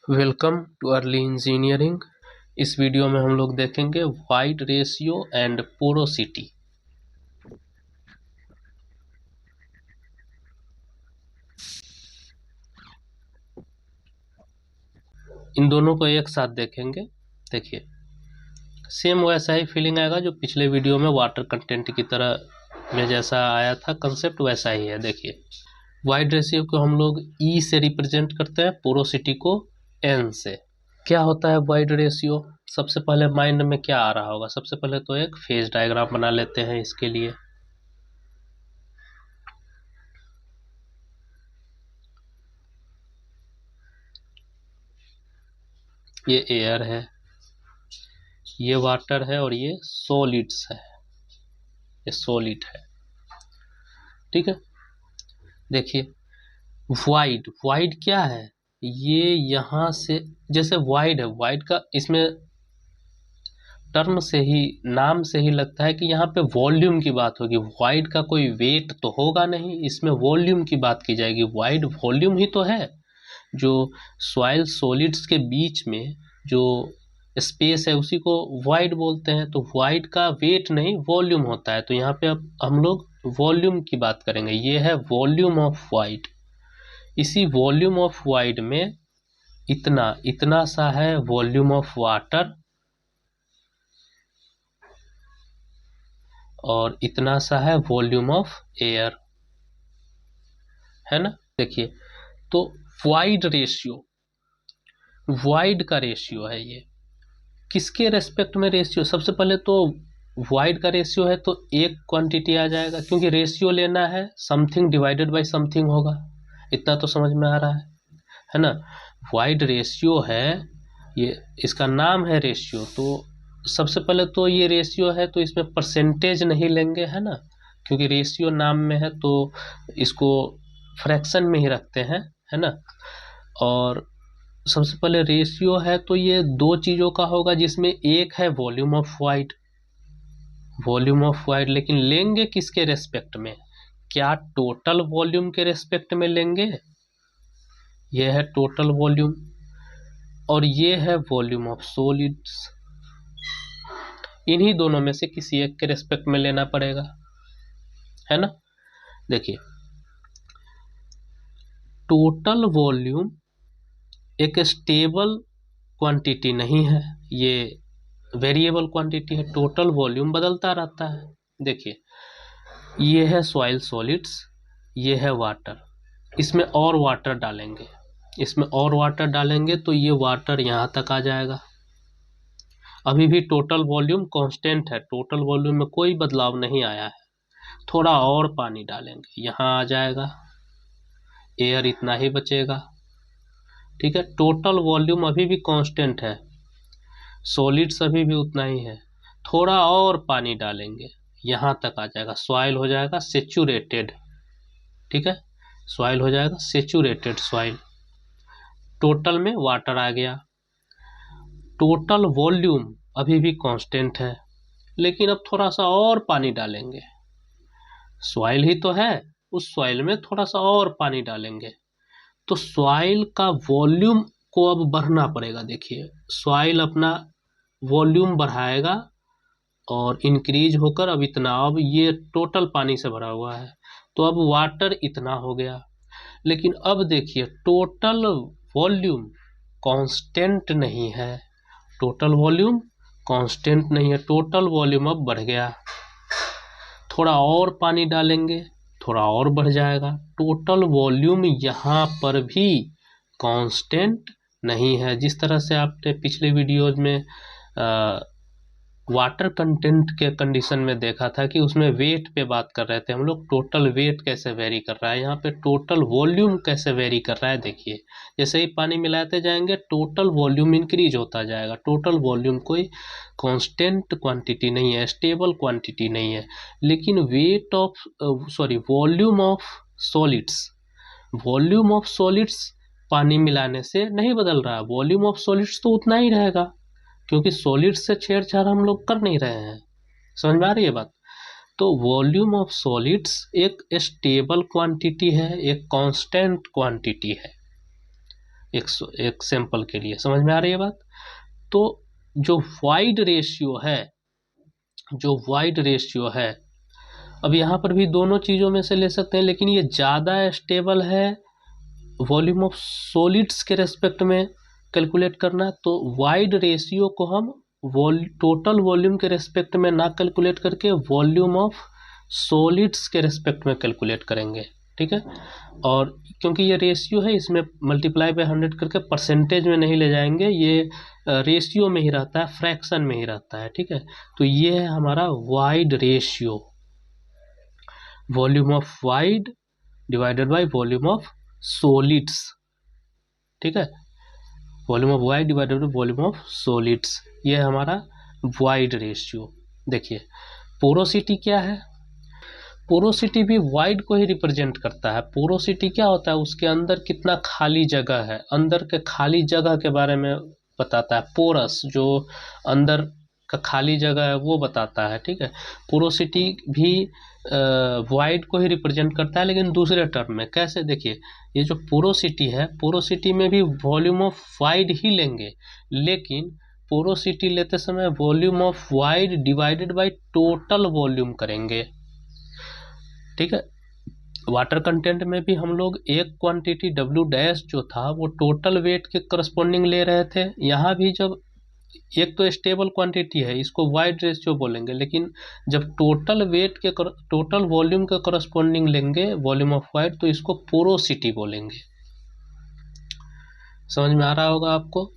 Welcome too early engineering. इस video में हम लोग देखेंगे वाइड रेशियो एंड पोरोसिटी। इन दोनों को एक साथ देखेंगे। देखिए, सेम वैसा ही फीलिंग आएगा जो पिछले वीडियो में वाटर कंटेंट की तरह में जैसा आया था कंसेप्ट, वैसा ही है। देखिए, वाइड रेशियो को हम लोग ई से रिप्रेजेंट करते हैं, पोरोसिटी को एन से। क्या होता है वाइड रेशियो? सबसे पहले माइंड में क्या आ रहा होगा? सबसे पहले तो एक फेज डायग्राम बना लेते हैं इसके लिए। ये एयर है, ये वाटर है और ये सॉलिड्स है, ये सॉलिड है। ठीक है, देखिए वाइड, वाइड क्या है? ये यहाँ से जैसे वाइड है, वाइड का इसमें टर्म से ही, नाम से ही लगता है कि यहाँ पे वॉल्यूम की बात होगी। वाइड का कोई वेट तो होगा नहीं, इसमें वॉल्यूम की बात की जाएगी। वाइड वॉल्यूम ही तो है। जो सॉइल सॉलिड्स के बीच में जो स्पेस है उसी को वाइड बोलते हैं। तो वाइड का वेट नहीं, वॉल्यूम होता है। तो यहाँ पे अब हम लोग वॉल्यूम की बात करेंगे। ये है वॉल्यूम ऑफ वाइड। इसी वॉल्यूम ऑफ वाइड में इतना इतना सा है वॉल्यूम ऑफ वाटर और इतना सा है वॉल्यूम ऑफ एयर, है ना। देखिए, तो वाइड रेशियो, वाइड का रेशियो है ये। किसके रेस्पेक्ट में रेशियो? सबसे पहले तो वाइड का रेशियो है तो एक क्वांटिटी आ जाएगा, क्योंकि रेशियो लेना है, समथिंग डिवाइडेड बाय समथिंग होगा। इतना तो समझ में आ रहा है ना। वाइड रेशियो है, ये इसका नाम है रेशियो। तो सबसे पहले तो ये रेशियो है तो इसमें परसेंटेज नहीं लेंगे, है ना, क्योंकि रेशियो नाम में है तो इसको फ्रैक्शन में ही रखते हैं, है ना। और सबसे पहले रेशियो है तो ये दो चीज़ों का होगा, जिसमें एक है volume of wide, volume of wide. लेकिन लेंगे किसके रेस्पेक्ट में? क्या टोटल वॉल्यूम के रेस्पेक्ट में लेंगे? ये है टोटल वॉल्यूम और ये है वॉल्यूम ऑफ सॉलिड्स। इन्हीं दोनों में से किसी एक के रेस्पेक्ट में लेना पड़ेगा, है ना। देखिए, टोटल वॉल्यूम एक स्टेबल क्वांटिटी नहीं है, ये वेरिएबल क्वांटिटी है। टोटल वॉल्यूम बदलता रहता है। देखिए, ये है सॉइल सॉलिड्स, ये है वाटर। इसमें और वाटर डालेंगे, इसमें और वाटर डालेंगे तो ये वाटर यहाँ तक आ जाएगा। अभी भी टोटल वॉल्यूम कांस्टेंट है, टोटल वॉल्यूम में कोई बदलाव नहीं आया है। थोड़ा और पानी डालेंगे, यहाँ आ जाएगा, एयर इतना ही बचेगा। ठीक है, टोटल वॉल्यूम अभी भी कांस्टेंट है, सॉलिड्स अभी भी उतना ही है। थोड़ा और पानी डालेंगे, यहाँ तक आ जाएगा, सॉइल हो जाएगा सेचुरेटेड। ठीक है, सॉइल हो जाएगा सेचुरेटेड सॉइल। टोटल में वाटर आ गया। टोटल वॉल्यूम अभी भी कांस्टेंट है, लेकिन अब थोड़ा सा और पानी डालेंगे। सॉइल ही तो है, उस सॉइल में थोड़ा सा और पानी डालेंगे तो सॉइल का वॉल्यूम को अब बढ़ना पड़ेगा। देखिए, सॉइल अपना वॉल्यूम बढ़ाएगा और इंक्रीज होकर अब इतना, अब ये टोटल पानी से भरा हुआ है तो अब वाटर इतना हो गया। लेकिन अब देखिए, टोटल वॉल्यूम कांस्टेंट नहीं है, टोटल वॉल्यूम कांस्टेंट नहीं है, टोटल वॉल्यूम अब बढ़ गया। थोड़ा और पानी डालेंगे, थोड़ा और बढ़ जाएगा। टोटल वॉल्यूम यहाँ पर भी कांस्टेंट नहीं है। जिस तरह से आपने पिछले वीडियोज में वाटर कंटेंट के कंडीशन में देखा था कि उसमें वेट पे बात कर रहे थे हम लोग, टोटल वेट कैसे वेरी कर रहा है, यहाँ पे टोटल वॉल्यूम कैसे वेरी कर रहा है। देखिए, जैसे ही पानी मिलाते जाएंगे टोटल वॉल्यूम इंक्रीज होता जाएगा। टोटल वॉल्यूम कोई कांस्टेंट क्वांटिटी नहीं है, स्टेबल क्वांटिटी नहीं है। लेकिन weight of volume of solids, volume of solids पानी मिलाने से नहीं बदल रहा। वॉल्यूम ऑफ सॉलिड्स तो उतना ही रहेगा, क्योंकि सॉलिड्स से छेड़छाड़ हम लोग कर नहीं रहे हैं। समझ में आ रही है बात? तो वॉल्यूम ऑफ सॉलिड्स एक स्टेबल क्वांटिटी है, एक कांस्टेंट क्वांटिटी है। एक सैंपल के लिए। समझ में आ रही है बात? तो जो वाइड रेशियो है, अब यहाँ पर भी दोनों चीज़ों में से ले सकते हैं, लेकिन ये ज़्यादा स्टेबल है वॉल्यूम ऑफ सॉलिड्स के रेस्पेक्ट में कैलकुलेट करना। तो वाइड रेशियो को हम टोटल वॉल्यूम के रेस्पेक्ट में ना कैलकुलेट करके वॉल्यूम ऑफ सॉलिड्स के रेस्पेक्ट में कैलकुलेट करेंगे। ठीक है, और क्योंकि ये रेशियो है, इसमें मल्टीप्लाई बाय 100 करके परसेंटेज में नहीं ले जाएंगे, ये रेशियो में ही रहता है, फ्रैक्शन में ही रहता है। ठीक है, तो ये है हमारा void ratio, volume of wide divided by volume of solids. ठीक है, volume of wide divided by volume of solids, ये है हमारा वाइड रेशियो। देखिए पोरोसिटी क्या है, पोरोसिटी भी वाइड को ही रिप्रेजेंट करता है। पोरोसिटी क्या होता है, उसके अंदर कितना खाली जगह है, अंदर के खाली जगह के बारे में बताता है। पोरस जो अंदर का खाली जगह है वो बताता है। ठीक है, पोरोसिटी भी वाइड को ही रिप्रेजेंट करता है, लेकिन दूसरे टर्म में। कैसे, देखिए ये जो पोरोसिटी है, पोरोसिटी में भी वॉल्यूम ऑफ वाइड ही लेंगे, लेकिन पोरोसिटी लेते समय volume of wide divided by total volume करेंगे। ठीक है, वाटर कंटेंट में भी हम लोग एक क्वांटिटी W डैश जो था वो टोटल वेट के करस्पॉन्डिंग ले रहे थे। यहाँ भी जब एक तो स्टेबल क्वांटिटी है, इसको वाइड रेशियो बोलेंगे, लेकिन जब टोटल वेट के टोटल वॉल्यूम के करस्पॉन्डिंग लेंगे वॉल्यूम ऑफ वाइड, तो इसको पोरोसिटी बोलेंगे। समझ में आ रहा होगा आपको?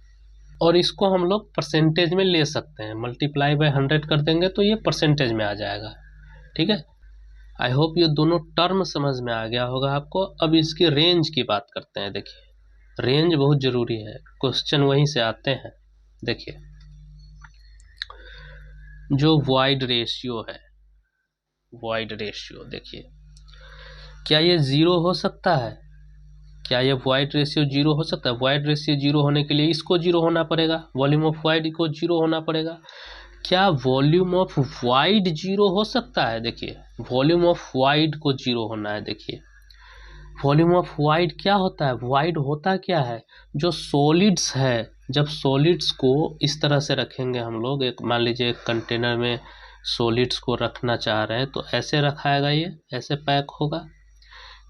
और इसको हम लोग परसेंटेज में ले सकते हैं, मल्टीप्लाई बाय 100 कर देंगे तो ये परसेंटेज में आ जाएगा। ठीक है, आई होप ये दोनों टर्म समझ में आ गया होगा आपको। अब इसकी रेंज की बात करते हैं। देखिए रेंज बहुत जरूरी है, क्वेश्चन वहीं से आते हैं। देखिए जो वाइड रेशियो है, वाइड रेशियो देखिए, क्या ये जीरो हो सकता है? क्या ये वाइड रेशियो जीरो हो सकता है? वाइड रेशियो जीरो होने के लिए इसको जीरो होना पड़ेगा, वॉल्यूम ऑफ वाइड को जीरो होना पड़ेगा। क्या वॉल्यूम ऑफ वाइड जीरो हो सकता है? देखिए वॉल्यूम ऑफ वाइड को जीरो होना है। देखिए वॉल्यूम ऑफ वाइड क्या होता है, वाइड होता क्या है, जो सॉलिड्स है, जब सॉलिड्स को इस तरह से रखेंगे हम लोग, एक मान लीजिए एक कंटेनर में सॉलिड्स को रखना चाह रहे हैं, तो ऐसे रखाएगा, ये ऐसे पैक होगा।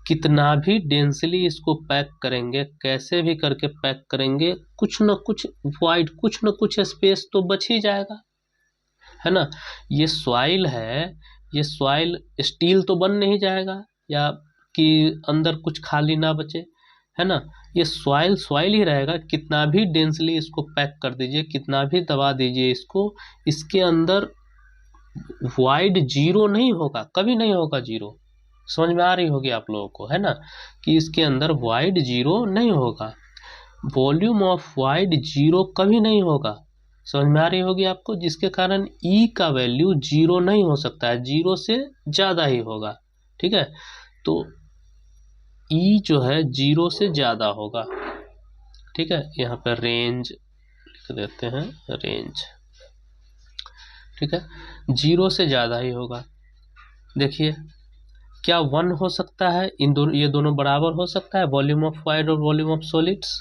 कितना भी डेंसली इसको पैक करेंगे, कैसे भी करके पैक करेंगे, कुछ न कुछ वाइड, कुछ न कुछ स्पेस तो बच ही जाएगा, है ना। ये सॉइल है, ये सॉइल स्टील तो बन नहीं जाएगा, या कि अंदर कुछ खाली ना बचे, है ना। ये सॉइल सॉइल ही रहेगा, कितना भी डेंसली इसको पैक कर दीजिए, कितना भी दबा दीजिए इसको, इसके अंदर वाइड जीरो नहीं होगा, कभी नहीं होगा जीरो। समझ में आ रही होगी आप लोगों को, है ना, कि इसके अंदर वाइड जीरो नहीं होगा, वॉल्यूम ऑफ वाइड जीरो कभी नहीं होगा। समझ में आ रही होगी आपको, जिसके कारण ई का वैल्यू जीरो नहीं हो सकता है, जीरो से ज़्यादा ही होगा। ठीक है, तो ई जो है जीरो से ज़्यादा होगा। ठीक है, यहाँ पर रेंज लिख देते हैं, रेंज। ठीक है, जीरो से ज़्यादा ही होगा। देखिए क्या 1 हो सकता है, इन दोनों, ये दोनों बराबर हो सकता है, वॉल्यूम ऑफ वाइड और वॉल्यूम ऑफ सॉलिड्स?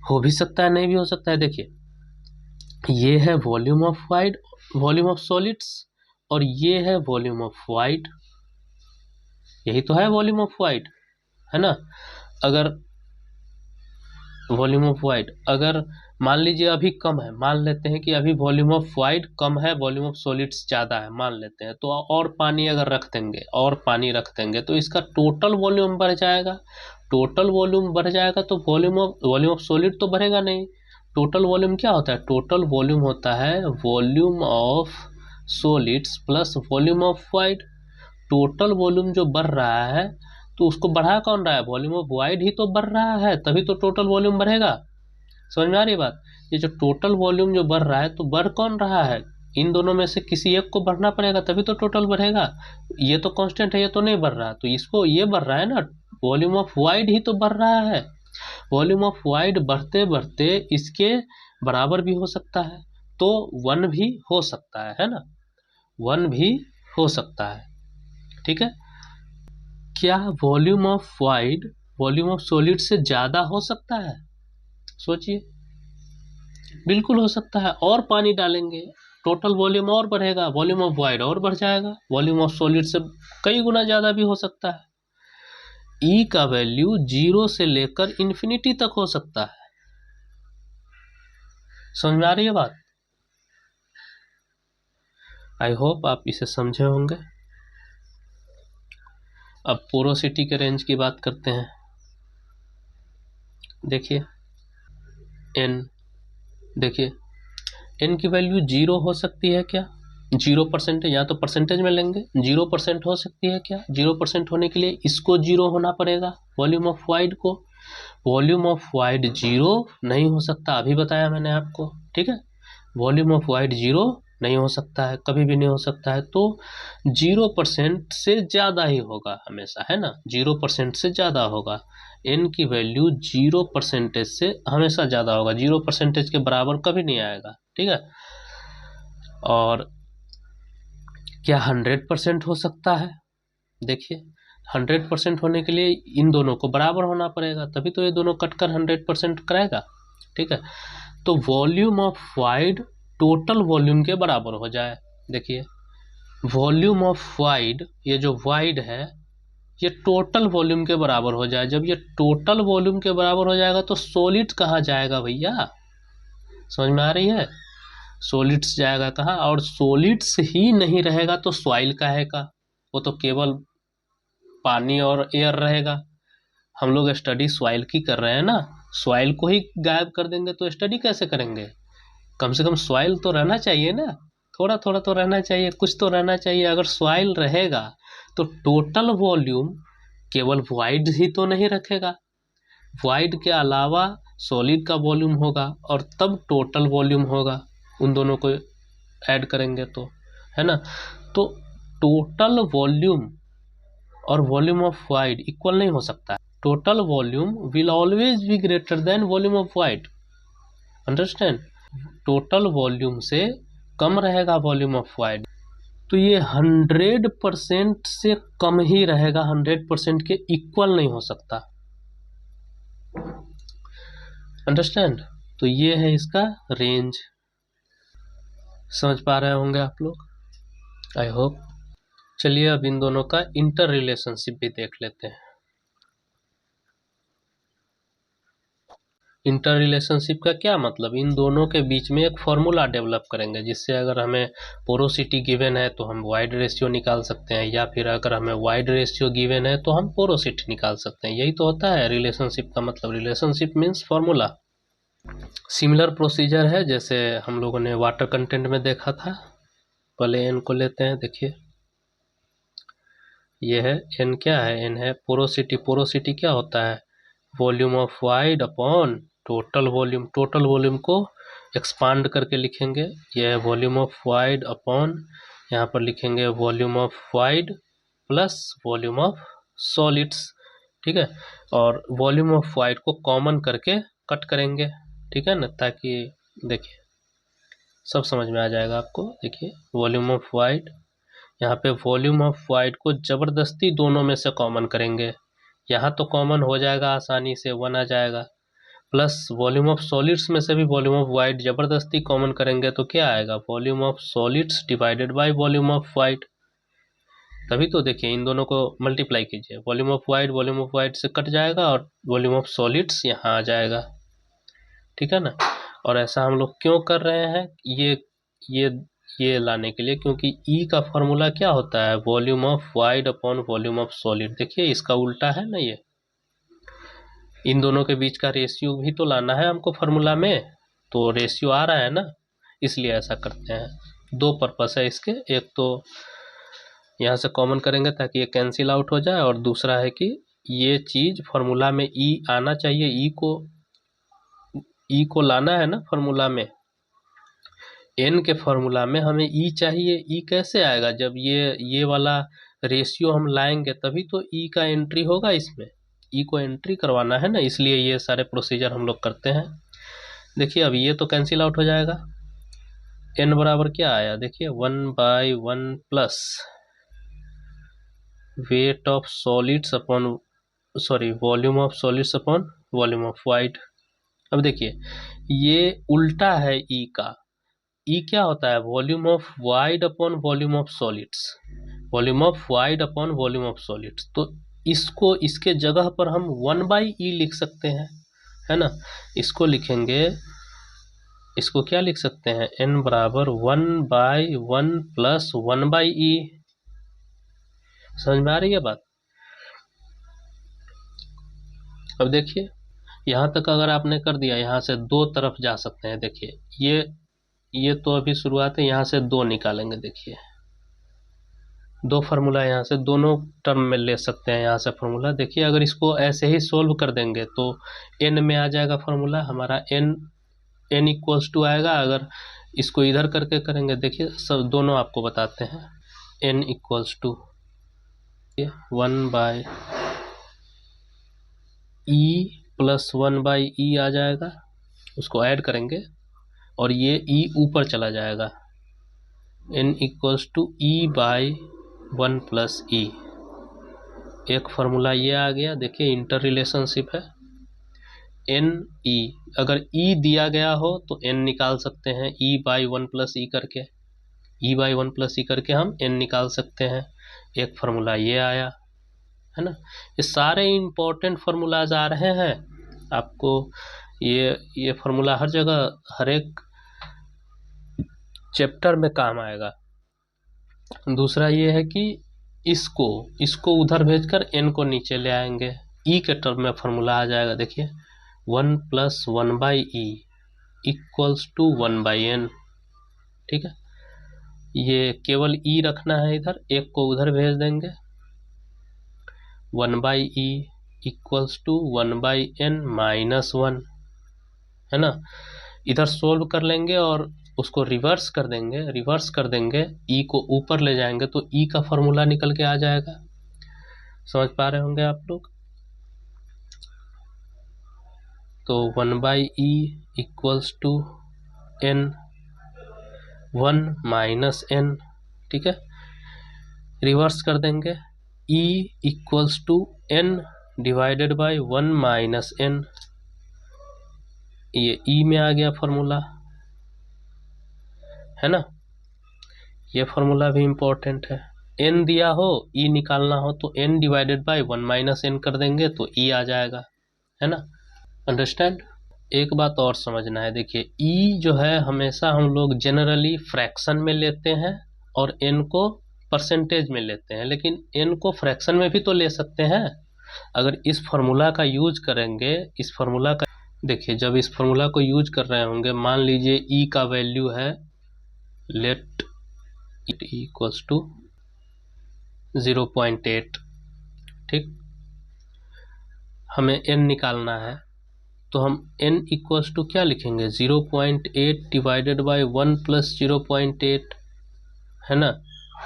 हो भी सकता है, नहीं भी हो सकता है। देखिए ये है volume of wide, volume of solids, और ये है वॉल्यूम ऑफ वाइड, यही तो है वॉल्यूम ऑफ वाइड, है ना। अगर वॉल्यूम ऑफ वाइड, अगर मान लीजिए अभी कम है, मान लेते हैं कि अभी वॉल्यूम ऑफ वाइड कम है, वॉल्यूम ऑफ सॉलिड्स ज़्यादा है, मान लेते हैं, तो और पानी अगर रख देंगे, और पानी रख देंगे, तो इसका टोटल वॉल्यूम बढ़ जाएगा। टोटल वॉल्यूम बढ़ जाएगा तो वॉल्यूम ऑफ सॉलिड तो बढ़ेगा नहीं। टोटल वॉल्यूम क्या होता है, टोटल वॉल्यूम होता है volume of solids plus volume of wide. Total volume जो बढ़ रहा है, तो उसको बढ़ा कौन रहा है, वॉल्यूम ऑफ वाइड ही तो बढ़ रहा है, तभी तो टोटल वॉल्यूम बढ़ेगा। समझ में आ रही बात? ये जो टोटल वॉल्यूम जो बढ़ रहा है, तो बढ़ कौन रहा है, इन दोनों में से किसी एक को बढ़ना पड़ेगा, तभी तो टोटल बढ़ेगा। ये तो कांस्टेंट है, ये तो नहीं बढ़ रहा, तो इसको ये बढ़ रहा है ना, वॉल्यूम ऑफ वाइड ही तो बढ़ रहा है। वॉल्यूम ऑफ वाइड बढ़ते बढ़ते इसके बराबर भी हो सकता है, तो 1 भी हो सकता है ना, 1 भी हो सकता है। ठीक है, क्या volume of wide volume of solid से ज़्यादा हो सकता है? सोचिए, बिल्कुल हो सकता है। और पानी डालेंगे, टोटल वॉल्यूम और बढ़ेगा, वॉल्यूम ऑफ वॉइड और बढ़ जाएगा, वॉल्यूम ऑफ सॉलिड से कई गुना ज़्यादा भी हो सकता है। ई का वैल्यू 0 से लेकर इन्फिनिटी तक हो सकता है। समझ में आ रही है बात? आई होप आप इसे समझे होंगे। अब पोरोसिटी के रेंज की बात करते हैं। देखिए एन, देखिए एन की वैल्यू 0 हो सकती है क्या? 0% या तो परसेंटेज में लेंगे, 0% हो सकती है क्या? 0% होने के लिए इसको 0 होना पड़ेगा, वॉल्यूम ऑफ वाइड को। वॉल्यूम ऑफ वाइड 0 नहीं हो सकता, अभी बताया मैंने आपको, ठीक है। वॉल्यूम ऑफ वाइड 0 नहीं हो सकता है, कभी भी नहीं हो सकता है। तो 0% से ज़्यादा ही होगा हमेशा, है ना, 0% से ज़्यादा होगा। एन की वैल्यू 0% से हमेशा ज़्यादा होगा, 0% के बराबर कभी नहीं आएगा, ठीक है। और क्या 100% हो सकता है? देखिए 100% होने के लिए इन दोनों को बराबर होना पड़ेगा, तभी तो ये दोनों कटकर 100% कराएगा, ठीक है। तो volume of wide total volume के बराबर हो जाए। देखिए वॉल्यूम ऑफ वाइड, ये जो वाइड है ये टोटल वॉल्यूम के बराबर हो जाए। जब ये टोटल वॉल्यूम के बराबर हो जाएगा तो सॉलिड कहाँ जाएगा भैया? समझ में आ रही है? सॉलिड्स जाएगा कहाँ? और सॉलिड्स ही नहीं रहेगा तो सॉइल काहे का? वो तो केवल पानी और एयर रहेगा। हम लोग स्टडी सॉइल की कर रहे हैं ना, सॉइल को ही गायब कर देंगे तो स्टडी कैसे करेंगे? कम से कम सॉइल तो रहना चाहिए ना, थोड़ा थोड़ा तो रहना चाहिए, कुछ तो रहना चाहिए। अगर सॉइल रहेगा तो टोटल वॉल्यूम केवल वाइड ही तो नहीं रखेगा, वाइड के अलावा सॉलिड का वॉल्यूम होगा और तब टोटल वॉल्यूम होगा, उन दोनों को ऐड करेंगे तो, है ना। तो टोटल वॉल्यूम और वॉल्यूम ऑफ वाइड इक्वल नहीं हो सकता है। Total volume will always be greater than volume of wide, understand. Total volume से कम रहेगा वॉल्यूम ऑफ वाइड, तो ये 100% से कम ही रहेगा, 100% के इक्वल नहीं हो सकता, अंडरस्टैंड। तो ये है इसका रेंज, समझ पा रहे होंगे आप लोग, आई होप। चलिए अब इन दोनों का इंटर रिलेशनशिप भी देख लेते हैं। इंटर रिलेशनशिप का क्या मतलब? इन दोनों के बीच में एक फॉर्मूला डेवलप करेंगे जिससे अगर हमें पोरोसिटी गिवन है तो हम वाइड रेशियो निकाल सकते हैं, या फिर अगर हमें वाइड रेशियो गिवन है तो हम पोरोसिटी निकाल सकते हैं। यही तो होता है रिलेशनशिप का मतलब। Relationship means formula. Similar procedure है जैसे हम लोगों ने वाटर कंटेंट में देखा था। पहले एन को लेते हैं, देखिए ये है एन, क्या है? एन है पोरोसिटी। पोरोसिटी क्या होता है? Volume of wide upon total volume. Total volume को एक्सपांड करके लिखेंगे, यह है वॉल्यूम ऑफ वाइड अपॉन, यहाँ पर लिखेंगे volume of wide plus volume of solids, ठीक है। और वॉल्यूम ऑफ वाइड को कॉमन करके कट करेंगे, ठीक है ना, ताकि देखिए सब समझ में आ जाएगा आपको। देखिए वॉल्यूम ऑफ वाइड, यहाँ पे वॉल्यूम ऑफ वाइड को ज़बरदस्ती दोनों में से कॉमन करेंगे, यहाँ तो कॉमन हो जाएगा आसानी से, 1 आ जाएगा। प्लस वॉल्यूम ऑफ सॉलिड्स में से भी वॉल्यूम ऑफ वाइड ज़बरदस्ती कॉमन करेंगे तो क्या आएगा? Volume of solids divided by volume of wide. तभी तो देखिए इन दोनों को मल्टीप्लाई कीजिए, वॉल्यूम ऑफ वाइड से कट जाएगा और वॉल्यूम ऑफ सॉलिड्स यहाँ आ जाएगा, ठीक है ना। और ऐसा हम लोग क्यों कर रहे हैं? ये लाने के लिए, क्योंकि ई का फॉर्मूला क्या होता है? Volume of wide upon volume of solid. देखिए इसका उल्टा है ना, ये इन दोनों के बीच का रेशियो भी तो लाना है हमको फॉर्मूला में, तो रेशियो आ रहा है ना, इसलिए ऐसा करते हैं। दो पर्पस है इसके, एक तो यहाँ से कॉमन करेंगे ताकि ये कैंसिल आउट हो जाए, और दूसरा है कि ये चीज़ फॉर्मूला में ई आना चाहिए, ई को लाना है ना फॉर्मूला में। एन के फॉर्मूला में हमें ई चाहिए। ई कैसे आएगा? जब ये वाला रेशियो हम लाएंगे तभी तो ई का एंट्री होगा इसमें, ई को एंट्री करवाना है ना, इसलिए ये सारे प्रोसीजर हम लोग करते हैं। देखिए अब ये तो कैंसिल आउट हो जाएगा। एन बराबर क्या आया? देखिए 1/1 plus weight of solids upon sorry volume of solids upon volume of wide. अब देखिए ये उल्टा है ई का। ई क्या होता है? Volume of wide upon volume of solids, volume of wide upon volume of solids. तो इसको इसके जगह पर हम 1/e लिख सकते हैं, है ना। इसको लिखेंगे, इसको क्या लिख सकते हैं? n बराबर 1/1 प्लस 1/e। समझ में आ रही है बात? अब देखिए यहाँ तक अगर आपने कर दिया, यहाँ से दो तरफ जा सकते हैं। देखिए ये तो अभी शुरुआत है, यहाँ से दो निकालेंगे। देखिए दो फार्मूला यहाँ से दोनों टर्म में ले सकते हैं, यहाँ से फार्मूला। देखिए अगर इसको ऐसे ही सोल्व कर देंगे तो n में आ जाएगा फार्मूला हमारा, n इक्वल्स टू आएगा। अगर इसको इधर करके करेंगे, देखिए सब दोनों आपको बताते हैं, n equals to 1/e plus 1/e आ जाएगा। उसको ऐड करेंगे और ये e ऊपर चला जाएगा, n equals to e/1 plus e। एक फार्मूला ये आ गया। देखिए इंटर रिलेशनशिप है, n e, अगर e दिया गया हो तो n निकाल सकते हैं e/1 प्लस e करके, e/1 प्लस e करके हम n निकाल सकते हैं। एक फार्मूला ये आया, है ना। ये सारे इम्पोर्टेंट फार्मूलाज आ रहे हैं आपको। ये फार्मूला हर जगह हर एक चैप्टर में काम आएगा। दूसरा ये है कि इसको उधर भेजकर n को नीचे ले आएंगे, e के टर्म में फार्मूला आ जाएगा। देखिए 1 plus 1/e equals to 1/n। ठीक है, ये केवल e रखना है इधर, एक को उधर भेज देंगे। 1/e equals to 1/n minus 1, है ना। इधर सोल्व कर लेंगे और उसको रिवर्स कर देंगे, e को ऊपर ले जाएंगे तो e का फॉर्मूला निकल के आ जाएगा। समझ पा रहे होंगे आप लोग। तो 1/e equals to n 1 minus n। ठीक है, रिवर्स कर देंगे, e equals to n divided by 1 minus n। ये e में आ गया फॉर्मूला, है ना। ये फॉर्मूला भी इम्पोर्टेंट है। n दिया हो, e निकालना हो तो n divided by 1 minus n कर देंगे तो e आ जाएगा, है ना। अंडरस्टैंड। एक बात और समझना है, देखिए e जो है हमेशा हम लोग जनरली फ्रैक्शन में लेते हैं और n को परसेंटेज में लेते हैं, लेकिन n को फ्रैक्शन में भी तो ले सकते हैं। अगर इस फार्मूला का यूज करेंगे, इस फार्मूला का देखिए, जब इस फार्मूला को यूज कर रहे होंगे, मान लीजिए e का वैल्यू है लेट इट इक्वल्स टू 0.8। ठीक, हमें n निकालना है तो हम n इक्वल्स टू क्या लिखेंगे? 0.8 डिवाइडेड बाय 1 प्लस 0.8, है ना।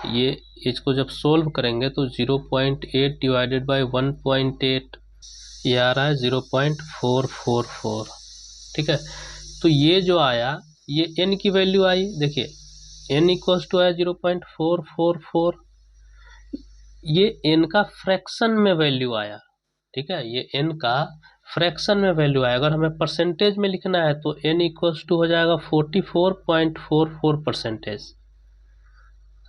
ये इसको जब सोल्व करेंगे तो 0.8 डिवाइडेड बाय 1.8 ये आ रहा है 0.444। ठीक है, तो ये जो आया ये n की वैल्यू आई। देखिए n इक्वल्स टू आया 0.444, ये n का फ्रैक्शन में वैल्यू आया। ठीक है, ये n का फ्रैक्शन में वैल्यू आया। अगर हमें परसेंटेज में लिखना है तो n इक्वल्स टू हो जाएगा 44.44%।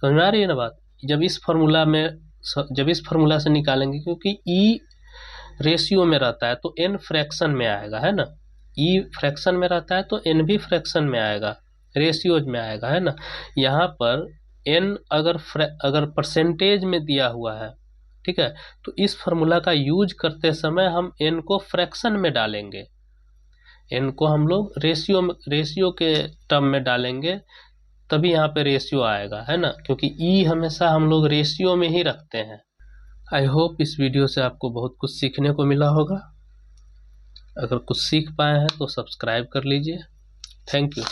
समझ में आ रही है ना बात। जब इस फार्मूला से निकालेंगे, क्योंकि e रेशियो में रहता है तो n फ्रैक्शन में आएगा, है ना। e फ्रैक्शन में रहता है तो n भी फ्रैक्शन में आएगा, रेशियोज में आएगा, है ना। यहाँ पर n अगर परसेंटेज में दिया हुआ है, ठीक है, तो इस फार्मूला का यूज करते समय हम n को फ्रैक्शन में डालेंगे, n को हम लोग रेशियो के टर्म में डालेंगे, तभी यहाँ पे रेशियो आएगा, है ना। क्योंकि e हमेशा हम लोग रेशियो में ही रखते हैं। आई होप इस वीडियो से आपको बहुत कुछ सीखने को मिला होगा। अगर कुछ सीख पाए हैं तो सब्सक्राइब कर लीजिए। Thank you.